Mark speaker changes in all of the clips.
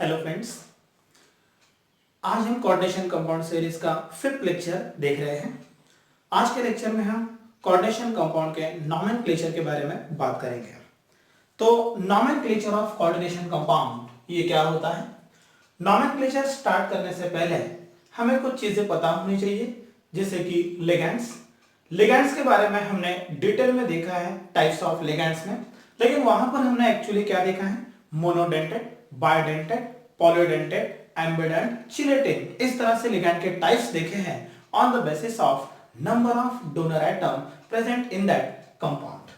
Speaker 1: Hello friends, आज हम coordination compound series का 5th लेक्चर देख रहे हैं। आज के लेक्चर में हम कोऑर्डिनेशन कंपाउंड के नॉमेनक्लेचर के बारे में बात करेंगे। तो नॉमेनक्लेचर ऑफ कोऑर्डिनेशन कंपाउंड ये क्या होता है? नॉमेनक्लेचर स्टार्ट करने से पहले हमें कुछ चीजें पता होनी चाहिए, जैसे कि लिगेंड्स। लिगेंड्स के बारे में हमने डिटेल में देखा है टाइप्स ऑफ लिगेंड्स में, लेकिन वहां पर हमने एक्चुअली क्या देखा है? मोनोडेंटेड, बायोडेंटेड, पॉलीडेंटेड, एम्बिडेंट, चिलेटेड, इस तरह से लिगैंड के टाइप्स देखे हैं on the basis of number of donor atom present in that compound.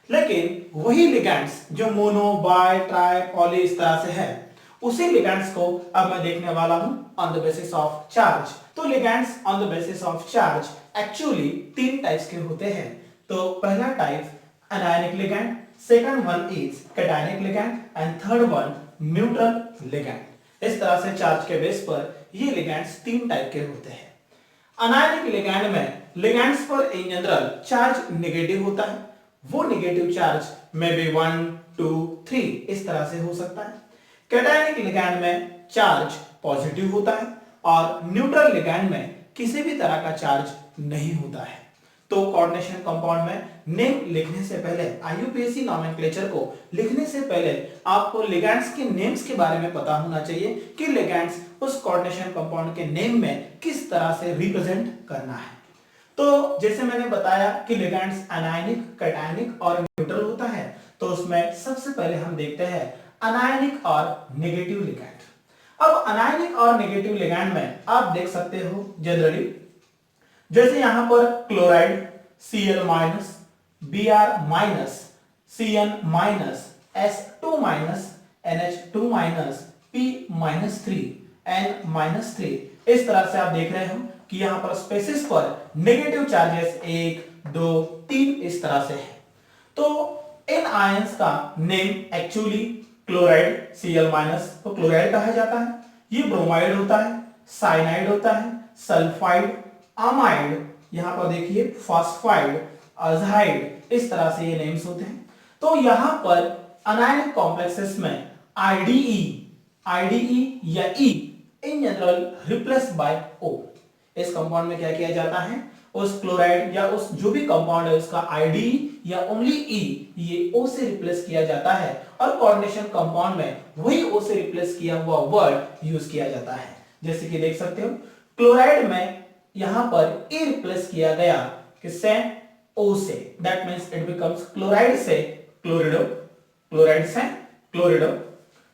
Speaker 1: लेकिन वही लिगैंड्स जो मोनो, बाय, ट्राई, पॉली इस तरह से है, उसी लिगैंड्स को अब मैं देखने वाला हूं on the basis of charge. तो ligands on the basis of charge actually 3 types के होते हैं। तो पहला type anionic ligand, second one is cationic ligand and third one neutral ligand. इस तरह से चार्ज के बेस पर ये लिगैंड्स 3 टाइप के होते हैं। अनायनिक लिगैंड में लिगैंड्स पर इन जनरल चार्ज नेगेटिव होता है। वो नेगेटिव चार्ज में भी 1, 2, 3 इस तरह से हो सकता है। कैटायनिक लिगैंड में चार्ज पॉजिटिव होता है और न्यूट्रल लिगैंड में किसी भी तरह का चार्ज नहीं होता है। तो कोऑर्डिनेशन कंपाउंड में नेम लिखने से पहले, आईयूपीएसी नॉमेनक्लेचर को लिखने से पहले आपको लिगैंड्स के नेम्स के बारे में पता होना चाहिए कि लिगैंड्स उस कोऑर्डिनेशन कंपाउंड के नेम में किस तरह से रिप्रेजेंट करना है। तो जैसे मैंने बताया कि लिगैंड्स एनायनिक, कैटायनिक और न्यूट्रल होता है, तो उसमें सबसे पहले हम देखते हैं अनायनिक और नेगेटिव लिगैंड। अब अनायनिक और नेगेटिव लिगैंड में आप देख सकते हो जनरली, जैसे यहां पर chloride Cl minus, Br minus, Cn minus, S2 minus, NH2 minus, P minus 3, N minus 3, इस तरह से आप देख रहे हो कि यहां पर स्पेसिस पर नेगेटिव चार्जेस 1, 2, 3 इस तरह से है। तो इन आयंस का name actually chloride Cl minus को क्लोराइड कहा जाता है। ये ब्रोमाइड होता है, साइनाइड होता है, सल्फाइड, अमाइड, यहां पर देखिए फॉस्फाइड, अज़ाइड, इस तरह से ये नेम्स होते हैं। तो यहां पर अनायनिक कॉम्प्लेक्सेस में आईडीई या ई इन जनरल रिप्लेस बाय ओ। इस कंपाउंड में क्या किया जाता है? उस क्लोराइड या उस जो भी कंपाउंड है उसका आईडीई या ओनली ई ये ओ से रिप्लेस किया जाता है, और कोऑर्डिनेशन कंपाउंड में वही ओ से रिप्लेस किया हुआ वर्ड यूज किया जाता है। जैसे कि देख सकते हो क्लोराइड में यहां पर ए रिप्लेस किया गया किससे? ओ से। That means it becomes chloride से क्लोरिडो, क्लोराइड से क्लोरिडो।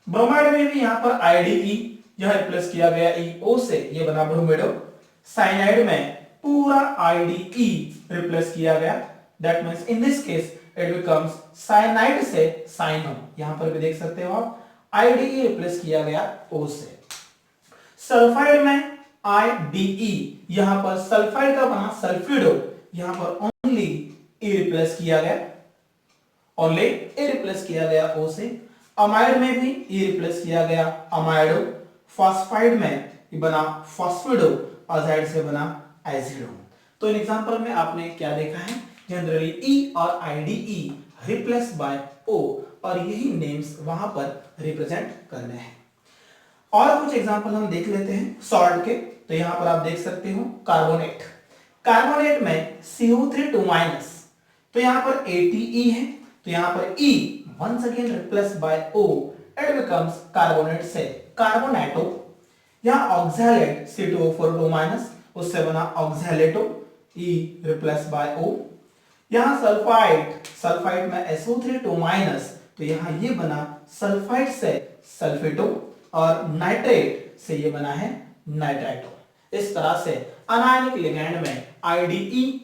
Speaker 1: ब्रोमाइड में भी यहां पर आईडीई यह रिप्लेस किया गया ई ओ से, ये बना ब्रोमिडो। साइनाइड में पूरा आईडीई रिप्लेस किया गया, that means in this case it becomes cyanide से साइनो। यहां पर भी देख सकते हो आप आईडीई रिप्लेस किया गया ओ से। सल्फाइड में आईडीई, यहां पर सल्फाइड का बना सल्फिडो, यहां पर ओनली ए रिप्लेस किया गया, ओनली ए रिप्लेस किया गया ओ से। अमाइड में भी ए रिप्लेस किया गया अमाइडो। फॉस्फाइड में ये बना फॉस्फिडो, अज़ाइड से बना एजिडो। तो इन एग्जांपल में आपने क्या देखा है? जनरली ई और आईडीई रिप्लेस बाय ओ, और यही नेम्स वहां पर रिप्रेजेंट करने हैं। और कुछ एग्जांपल हम देख लेते हैं सॉल्ट के। तो यहां पर आप देख सकते हो कार्बोनेट। कार्बोनेट में CO3 तो यहां पर ATE है, तो यहां पर E once again replaced by O, it becomes carbonate से कार्बोनेटो। यहां ऑक्सैलेट C2O4 उससे बना ऑक्सैलेटो, E replaced by O। यहां सल्फाइड, सल्फाइड में SO3 तो यहां ये बना सल्फाइड से सल्फेटो, और नाइट्रेट से ये बना है नाइट्राइटो। इस तरह से अनायनिक लिगैंड में आईडीई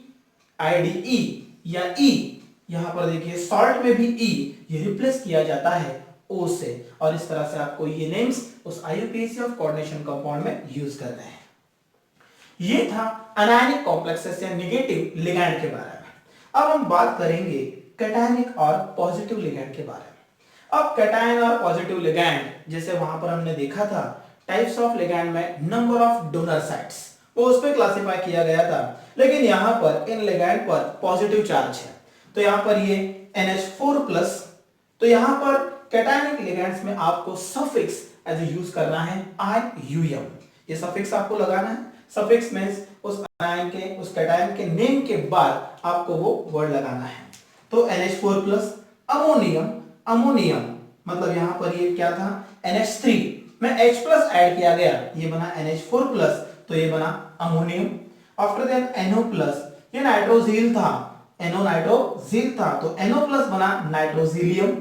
Speaker 1: या ई, यहां पर देखिए सॉल्ट में भी ई ये रिप्लेस किया जाता है ओ से, और इस तरह से आपको ये नेम्स उस आईयूपीएसी ऑफ कोऑर्डिनेशन कंपाउंड में यूज करते हैं। ये था अनायनिक कॉम्प्लेक्सेस या नेगेटिव लिगैंड के बारे में। अब हम बात करेंगे कैटायनिक और पॉजिटिव लिगैंड के बारे में। अब कैटायन और पॉजिटिव लिगैंड, जैसे वहां पर हमने देखा था टाइप्स ऑफ लिगैंड में नंबर ऑफ डोनर साइट्स, वो उस पे क्लासिफाई किया गया था। लेकिन यहां पर इन लिगैंड पर पॉजिटिव चार्ज है, तो यहां पर ये NH4+, तो यहां पर कैटायनिक लिगेंड्स में आपको सफिक्स एज यूज करना है IUM। ये सफिक्स आपको लगाना है। सफिक्स मींस उस आयन के, उस कैटायन के नेम के बाद आपको वो वर्ड लगाना है। तो NH4 प्लस अमोनियम, अमोनियम मतलब यहां पर ये क्या था NH3 में H प्लस ऐड किया गया, ये बना NH4 प्लस, तो ये बना ammonium. After that NO plus, ये नाइट्रोजिल था, NO नाइट्रोजिल था, तो NO प्लस बना नाइट्रोजिलियम।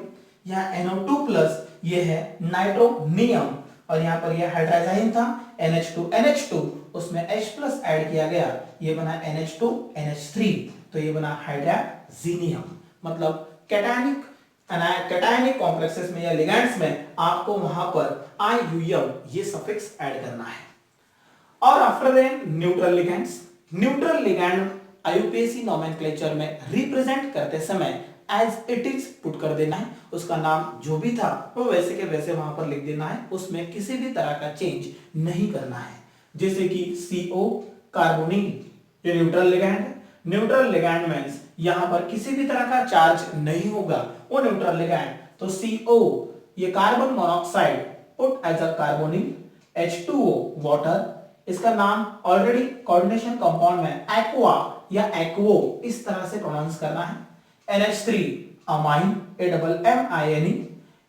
Speaker 1: यहाँ NO2 प्लस ये है नाइट्रोनियम, और यहाँ पर ये हाइड्रोजाइन था NH2 उसमें H प्लस ऐड किया गया, ये बना NH2NH3, तो ये बना हाइड्रोजीनियम। मतलब कैटायनिक कॉम्प्लेक्सेस में या लिगेंड्स में आपको वहां पर IUM ये सफिक्स ऐड करना है। और after that neutral ligands, neutral ligand IUPAC nomenclature में रिप्रेजेंट करते समय एज इट इज पुट कर देना है, उसका नाम जो भी था वो वैसे के वैसे वहां पर लिख देना है, उसमें किसी भी तरह का चेंज नहीं करना है। जैसे कि CO कार्बोनिल, ये न्यूट्रल लिगेंड है। न्यूट्रल लिगेंड मींस यहां पर किसी भी तरह का चार्ज नहीं होगा, वो न्यूट्रल लिगेंड। तो CO ये carbon monoxide put as a carbonyl, H2O water, इसका नाम ऑलरेडी कोऑर्डिनेशन कंपाउंड में एक्वा या एक्वो इस तरह से प्रोनाउंस करना है। NH3 अमाइन, AMMINE,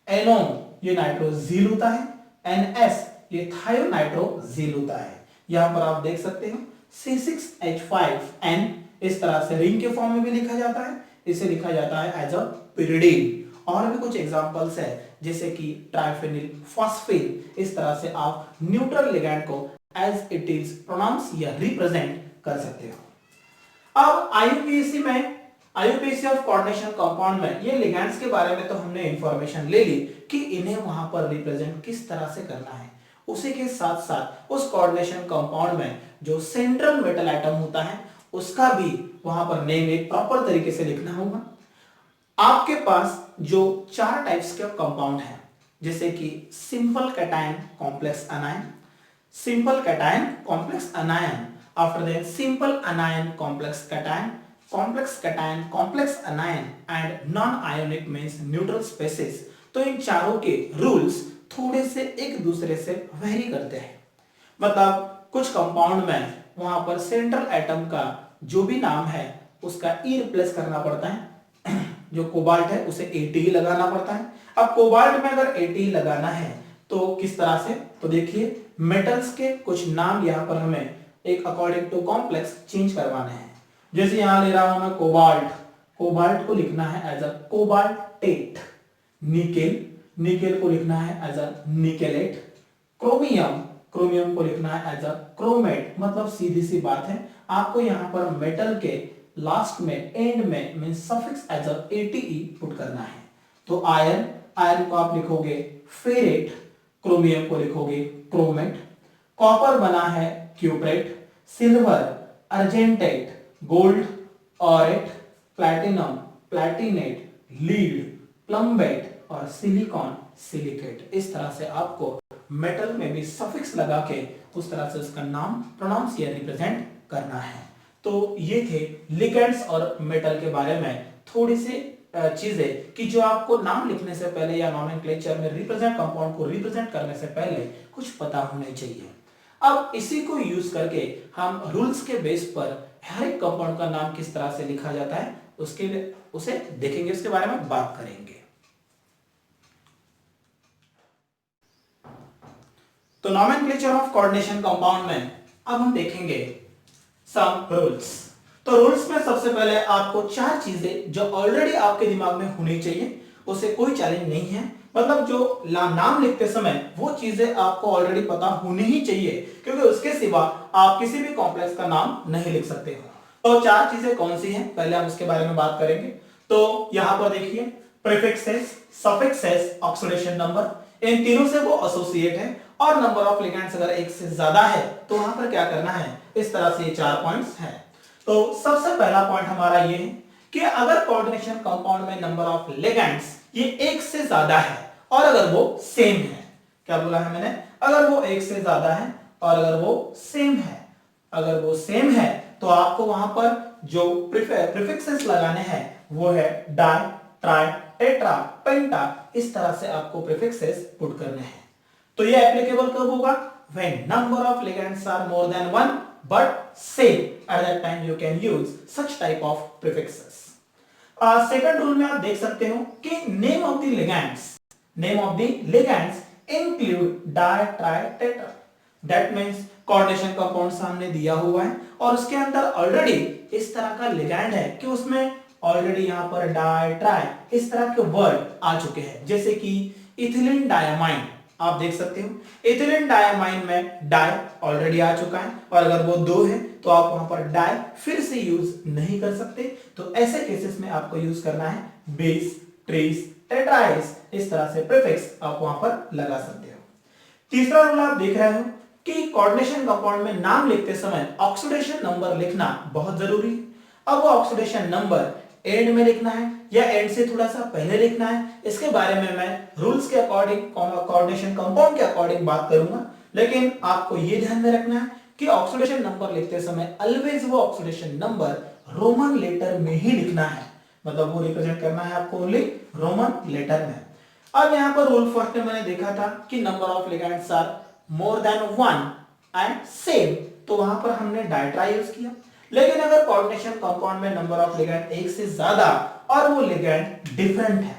Speaker 1: NO ये नाइट्रोजिल होता है, NS ये थायोनाइट्रोजिल होता है। यहां पर आप देख सकते हो C6H5N इस तरह से रिंग के फॉर्म में भी लिखा जाता है, इसे लिखा जाता है एज अ pyridine। और भी कुछ एग्जांपल्स है जैसे कि ट्राइफेनिल फॉस्फेट, इस तरह से आप न्यूट्रल लिगेंड को एज इट इज प्रोनाउंस या रिप्रेजेंट कर सकते हो। अब IUPAC ऑफ कोऑर्डिनेशन कंपाउंड में ये लिगेंड्स के बारे में तो हमने इंफॉर्मेशन ले ली कि इन्हें वहां पर रिप्रेजेंट किस तरह से करना है। उसी के साथ साथ उस कोऑर्डिनेशन कंपाउंड में जो सेंट्रल मेटल एटम होता है उसका भी वहां पर नेम एक प्रॉपर तरीके से लिखना होगा। आपके पास जो 4 टाइप्स के कंपाउंड हैं जैसे कि simple cation complex anion, simple cation complex anion, after that simple anion complex cation, complex cation complex anion and non ionic means neutral species. तो इन चारों के रूल्स थोड़े से एक दूसरे से वेरी करते हैं। मतलब कुछ कंपाउंड में वहां पर सेंट्रल एटम का जो भी नाम है उसका ई रिप्लेस करना पड़ता है। जो कोबाल्ट है उसे ATE लगाना पड़ता है। अब कोबाल्ट में अगर ATE लगाना है तो किस तरह से, तो देखिए मेटल्स के कुछ नाम यहां पर हमें एक अकॉर्डिंग टू कॉम्प्लेक्स चेंज करवाने हैं। जैसे यहां ले रहा हूं मैं कोबाल्ट, कोबाल्ट को लिखना है as a cobaltate. Nickel, nickel को लिखना है as a nickelate. Chromium, chromium को लिखना है एज अ क्रोमेट। मतलब सीधी सी बात है, आपको यहां पर मेटल के लास्ट में एंड में mean suffix as a ATE put करना है। तो आयरन, आयरन को आप लिखोगे फेरेट, क्रोमियम को लिखोगे क्रोमेट। कॉपर बना है cuprate, silver argentate, gold aurate, platinum platinate, lead plumbate और सिलिकॉन सिलिकेट। इस तरह से आपको मेटल में भी सफिक्स लगा के उस तरह से उसका नाम प्रोनाउंस या रिप्रेजेंट करना है। तो ये थे लिगेंड्स और मेटल के बारे में थोड़ी सी चीजें कि जो आपको नाम लिखने से पहले या नोमेनक्लेचर में रिप्रेजेंट कंपाउंड को रिप्रेजेंट करने से पहले कुछ पता होने चाहिए। अब इसी को यूज करके हम रूल्स के बेस पर हर एक कंपाउंड का नाम किस तरह से लिखा जाता है उसके लिए उसे देखेंगे, उसके बारे में बात करेंगे। तो नोमेनक्लेचर ऑफ कोऑर्डिनेशन कंपाउंड में अब हम देखेंगे सम रूल्स। तो रूल्स में सबसे पहले आपको 4 चीजें जो ऑलरेडी आपके दिमाग में होनी चाहिए, उसे कोई चैलेंज नहीं है। मतलब जो नाम लिखते समय वो चीजें आपको ऑलरेडी पता होनी ही चाहिए, क्योंकि उसके सिवा आप किसी भी कॉम्प्लेक्स का नाम नहीं लिख सकते हो। तो 4 चीजें कौन सी हैं पहले हम उसके बारे में बात करेंगे। तो यहां पर देखिए प्रीफिक्सेस, सफिक्सेस, ऑक्सीडेशन नंबर, इन तीनों से वो एसोसिएट है। और नंबर ऑफ लिगेंड्स अगर एक से ज्यादा है तो वहां पर क्या करना है, इस तरह से ये 4 पॉइंट्स हैं। तो सबसे पहला पॉइंट हमारा ये है कि अगर कोऑर्डिनेशन कंपाउंड में नंबर ऑफ लिगेंड्स ये एक से ज्यादा है और अगर वो सेम है, क्या बोला है मैंने, अगर वो एक से ज्यादा है और अगर वो सेम है, अगर वो सेम है तो आपको वहां पर जो प्रीफिक्सेस लगाने हैं वो है डाई, ट्राई, टेट्रा, पेंटा, इस तरह से आपको प्रीफिक्सेस पुट करने हैं। तो ये एप्लीकेबल कब होगा? when number of ligands are more than one but same, at that time you can use such type of prefixes. Second rule में आप देख सकते हो कि name of the ligands include di, tri, tetra. That means coordination compound सामने दिया हुआ है और उसके अंदर ऑलरेडी इस तरह का लिगैंड है कि उसमें ऑलरेडी यहां पर डाई, ट्राई इस तरह के वर्ड आ चुके हैं, जैसे कि इथिलीन डायमाइन। आप देख सकते हो इथिलीन डायमाइन में डाई ऑलरेडी आ चुका है और अगर वो दो है तो आप वहां पर डाई फिर से यूज नहीं कर सकते। तो ऐसे केसेस में आपको यूज करना है बेस, ट्रेस, टेट्राइस, इस तरह से प्रीफिक्स आप वहां पर लगा सकते हो। तीसरा रूल आप देख रहे हो कि कोऑर्डिनेशन कंपाउंड में नाम लिखते समय ऑक्सीडेशन नंबर लिखना बहुत जरूरी है। अब वो ऑक्सीडेशन नंबर एंड में लिखना है या एंड से थोड़ा सा पहले लिखना है, इसके बारे में मैं रूल्स के अकॉर्डिंग, कोऑर्डिनेशन कंपाउंड के अकॉर्डिंग बात करूंगा। लेकिन आपको ये ध्यान में रखना है कि ऑक्सीडेशन नंबर लिखते समय ऑलवेज वो ऑक्सीडेशन नंबर रोमन लेटर में ही लिखना है, मतलब वो रिप्रेजेंट करना है आपको ओनली रोमन लेटर में। अब यहाँ पर रूल फर्स्ट में मैंने देखा था कि number of ligands are more than one and same, तो वहां पर हमने डाइट्राई यूज किया। लेकिन अगर कोऑर्डिनेशन कंपाउंड में नंबर ऑफ लिगैंड एक से ज्यादा और वो लिगैंड डिफरेंट है,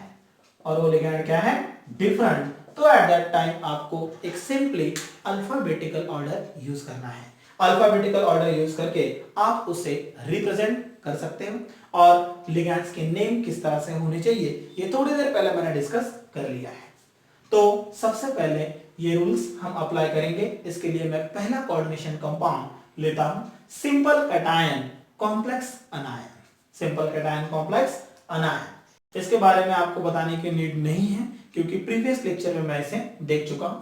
Speaker 1: और वो लिगैंड क्या है? डिफरेंट, तो एट दैट टाइम आपको एक सिंपली अल्फाबेटिकल ऑर्डर यूज करना है। अल्फाबेटिकल ऑर्डर यूज करके आप उसे रिप्रेजेंट कर सकते हो और लिगैंड्स के नेम किस तरह से होने चाहिए ये थोड़ी देर पहले मैंने डिस्कस कर लिया है। तो सबसे पहले ये रूल्स हम अप्लाई करेंगे। इसके लिए मैं पहला कोऑर्डिनेशन कंपाउंड लेता हूं, simple cation complex anion. Simple cation complex अनायन, इसके बारे में आपको बताने की नीड नहीं है क्योंकि प्रीवियस लेक्चर में मैं इसे देख चुका हूं।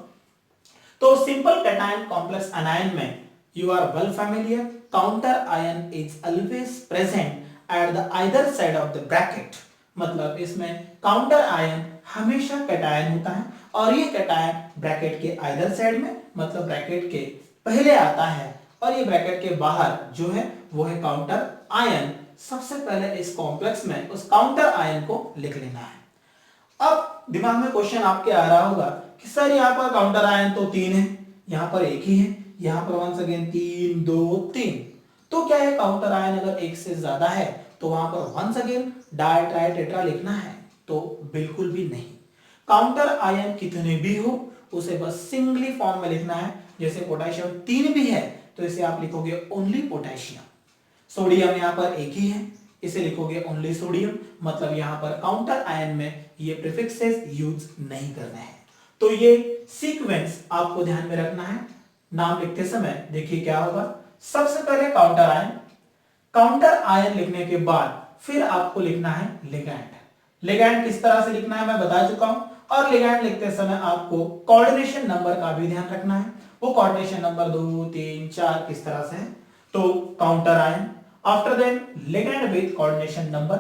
Speaker 1: तो सिंपल कैटायन कॉम्प्लेक्स अनायन में you are well familiar, counter ion is always present at the either side of the bracket. मतलब इसमें काउंटर आयन हमेशा कैटायन होता है और ये कैटायन ब्रैकेट के आइदर साइड में, मतलब ब्रैकेट के पहले आता है, और ये ब्रैकेट के बाहर जो है वो है काउंटर आयन। सबसे पहले इस कॉम्प्लेक्स में उस काउंटर आयन को लिख लेना है। अब दिमाग में क्वेश्चन आपके आ रहा होगा कि सर यहाँ पर काउंटर आयन तो 3 है, यहाँ पर एक ही है, यहाँ पर वंस अगेन 3 2 3, तो क्या है काउंटर आयन अगर एक से ज्यादा है तो वहां पर once again di, tri, tetra लिखना है? तो बिल्कुल भी नहीं। काउंटर आयन कितने भी हो उसे बस सिंगली फॉर्म में लिखना है। जैसे पोटेशियम 3 भी है तो इसे आप लिखोगे ओनली पोटेशियम। सोडियम यहाँ पर एक ही है, इसे लिखोगे ओनली सोडियम, मतलब यहाँ पर काउंटर आयन में ये प्रीफिक्सेस यूज नहीं करने हैं। तो ये सीक्वेंस आपको ध्यान में रखना है। नाम लिखते समय देखिए क्या होगा, सबसे पहले काउंटर आयन, काउंटर आयन लिखने के बाद फिर आपको लिखना है लिगैंड। लिगैंड किस तरह से लिखना है मैं बता चुका हूं, और लिगैंड लिखते समय आपको कोऑर्डिनेशन नंबर का भी ध्यान रखना है। वो कोऑर्डिनेशन नंबर 2 3 4 किस तरह से है, तो counter ion, after then ligand with coordination number,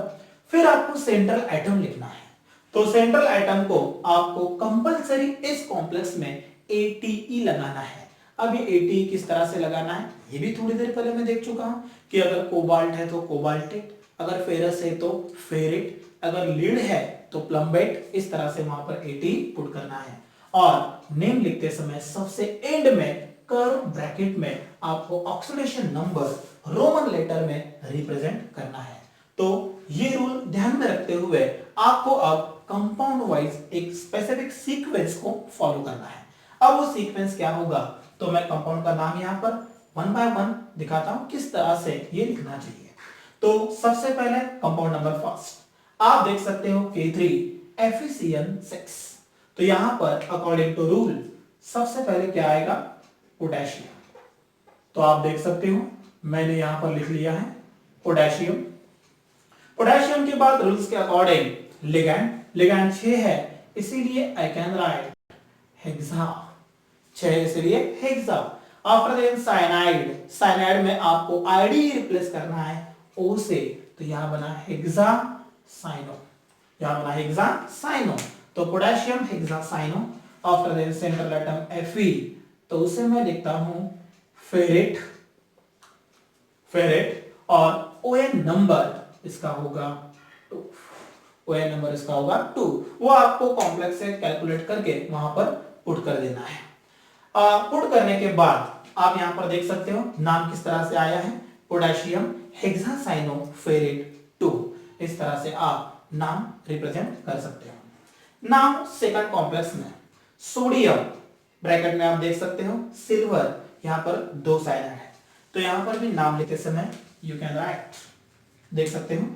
Speaker 1: फिर आपको सेंट्रल एटम लिखना है। तो सेंट्रल एटम को आपको कंपलसरी इस कॉम्प्लेक्स में ATE लगाना है। अब ये ATE किस तरह से लगाना है ये भी थोड़ी देर पहले मैं देख चुका हूं कि अगर कोबाल्ट है तो कोबाल्टेट, अगर फेरस है तो फेरेट, अगर लीड है तो प्लम्बेट, इस तरह से वहां पर ATE पुट करना है। और नेम लिखते समय सबसे एंड में कर्व ब्रैकेट में आपको ऑक्सीडेशन नंबर रोमन लेटर में रिप्रेजेंट करना है। तो ये रूल ध्यान में रखते हुए आपको अब कंपाउंड वाइज एक स्पेसिफिक सीक्वेंस को फॉलो करना है। अब वो सीक्वेंस क्या होगा, तो मैं कंपाउंड का नाम यहाँ पर 1 बाय 1 दिखाता हूं किस तरह से ये लिखना चाहिए। तो सबसे पहले कंपाउंड नंबर फर्स्ट आप देख सकते हो K3FeCN6। तो यहां पर अकॉर्डिंग टू रूल सबसे पहले क्या आएगा, पोटेशियम। तो आप देख सकते हो मैंने यहां पर लिख लिया है पोटेशियम। पोटेशियम के बाद रूल्स के अकॉर्डिंग लिगैंड, लिगैंड 6 है इसीलिए आई कैन राइट हेक्सा, 6 इसलिए hexa. After then cyanide, cyanide में आपको आईडी रिप्लेस करना है O से, तो यहां बना हेक्सासाइनो, यहां बना हेक्सासाइनो, तो potassium hexacyano. After then central atom Fe, तो उसे मैं लिखता हूं फेरेट, फेरेट, और ON नंबर इसका होगा 2। ON नंबर इसका होगा 2। वो आपको कॉम्प्लेक्स से कैलकुलेट करके वहां पर पुट कर देना है। पुट करने के बाद आप यहां पर देख सकते हो नाम किस तरह से आया है, पोटेशियम हेक्सासाइनोफेरेट 2। इस तरह से आप नाम रिप्रेजेंट कर सकते हो। नाम सेकंड कॉम्प्लेक्स में सोडियम, ब्रैकेट में आप देख सकते हो सिल्वर, यहां पर 2 साइलेंट है, तो यहां पर भी नाम लिखते समय यू कैन राइट, देख सकते हो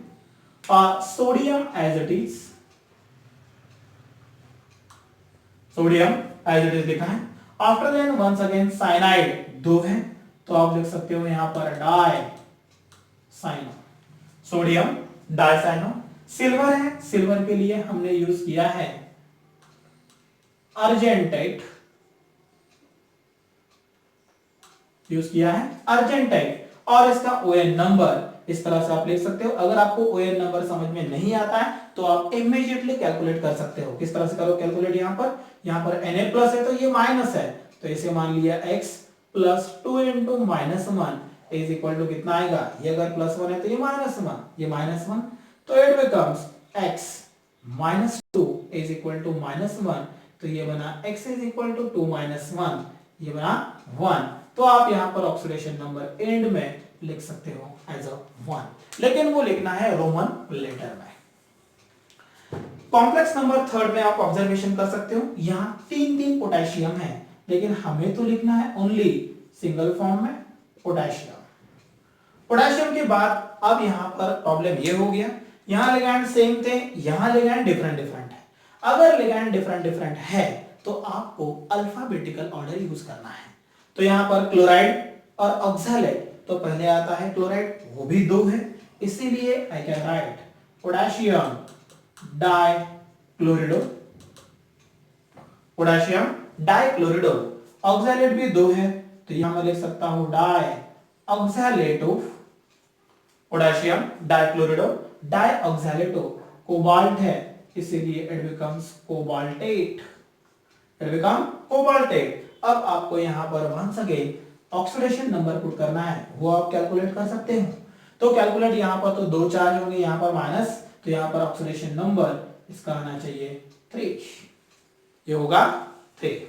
Speaker 1: sodium as it is, sodium as it is लिखा है। After then once again cyanide 2 है, तो आप लिख सकते हो यहां पर di cyano, sodium dicyano. Silver है, सिल्वर के लिए हमने यूज किया है अर्जेंटाइट, यूज किया है अर्जेंटाइट। और इसका ON नंबर इस तरह से आप लिख सकते हो। अगर आपको ON नंबर समझ में नहीं आता है तो आप इमीडिएटली कैलकुलेट कर सकते हो। किस तरह से करो कैलकुलेट, यहां पर Na प्लस है तो ये माइनस है, तो इसे मान लिया x plus 2 into minus 1 is equal to कितना आएगा, ये अगर प्लस 1 है तो ये माइनस 1, ये माइनस 1, तो it becomes x minus 2 is equal to minus 1, तो ये बना x is equal to 2 minus 1, ये बना 1। तो आप यहां पर ऑक्सीडेशन नंबर एंड में लिख सकते हो एज अ 1, लेकिन वो लिखना है रोमन लेटर में। कॉम्प्लेक्स नंबर थर्ड में आप ऑब्जर्वेशन कर सकते हो, यहां 3 पोटेशियम है, लेकिन हमें तो लिखना है ओनली सिंगल फॉर्म में पोटेशियम। पोटेशियम के बाद अब यहां पर प्रॉब्लम ये हो गया, यहां लिगैंड सेम थे, यहां लिगैंड डिफरेंट डिफरेंट है। अगर लिगैंड डिफरेंट डिफरेंट है तो आपको अल्फाबेटिकल ऑर्डर यूज करना है। तो यहां पर क्लोराइड और ऑक्सैलेट, तो पहले आता है क्लोराइड, वो भी 2 है, इसीलिए I can write potassium dichlorido, potassium dichlorido. Oxalate भी 2 है, तो यहां मैं लिख सकता हूं di oxalato, potassium dichlorido dioxalato. Cobalt है, इसीलिए it becomes cobaltate, it become cobaltate. अब आपको यहां पर once again oxidation number put करना है, वो आप कैलकुलेट कर सकते हो। तो कैलकुलेट यहां पर तो 2 चार्ज होंगे, यहां पर माइनस, तो यहां पर ऑक्सीडेशन नंबर इसका आना चाहिए 3, ये होगा 3।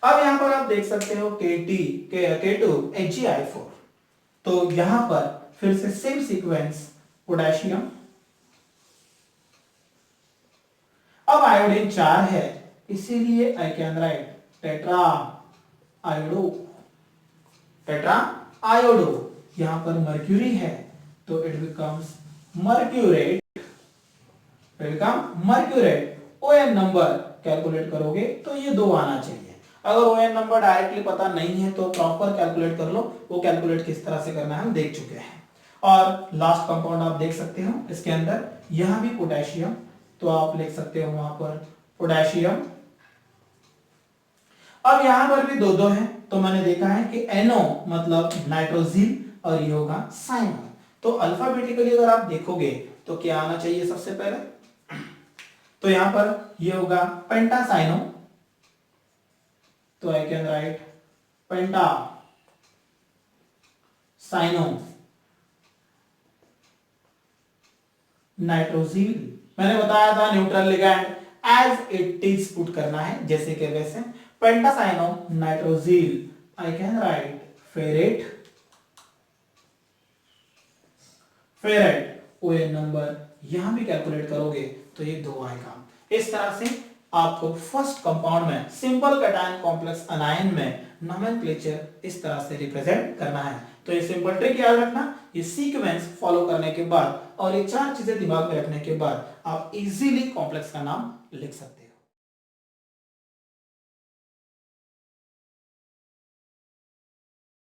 Speaker 1: अब यहां पर आप देख सकते हो K2 HgI4, तो यहां पर फिर से सेम सीक्वेंस पोटेशियम, अब आयोडीन 4 है, इसीलिए I can write tetra iodo, tetra iodo. यहां पर मर्क्यूरी है, तो it becomes mercurate, it become mercurate. ON number calculate करोगे तो ये 2 आना चाहिए। अगर ON नंबर डायरेक्टली पता नहीं है तो प्रॉपर कैलकुलेट कर लो, वो कैलकुलेट किस तरह से करना है हम देख चुके हैं। और लास्ट कंपाउंड आप देख सकते हो इसके अंदर, यहां भी पोटेशियम, तो आप लिख सकते हो वहां पर पोटेशियम। अब यहां पर भी 2 है, तो मैंने देखा है कि NO मतलब नाइट्रोजिल और ये होगा साइनो। तो अल्फाबेटिकली अगर आप देखोगे तो क्या आना चाहिए सबसे पहले, तो यहां पर ये होगा पेंटासाइनो, तो I can write penta cyano nitrosyl. मैंने बताया था neutral ligand as it is put करना है, जैसे कि वैसे। Pentacyano nitrosyl, I can write ferrate, ferrate. ON number यहां भी कैलकुलेट करोगे तो ये 2 आएगा। इस तरह से आपको फर्स्ट कंपाउंड में सिंपल कैटायन कॉम्प्लेक्स अनायन में नोमेनक्लेचर इस तरह से रिप्रेजेंट करना है। तो ये सिंपल ट्रिक याद रखना, ये सीक्वेंस फॉलो करने के बाद और ये 4 चीजें दिमाग में रखने के बाद आप इजीली कॉम्प्लेक्स का नाम लिख सकते हैं।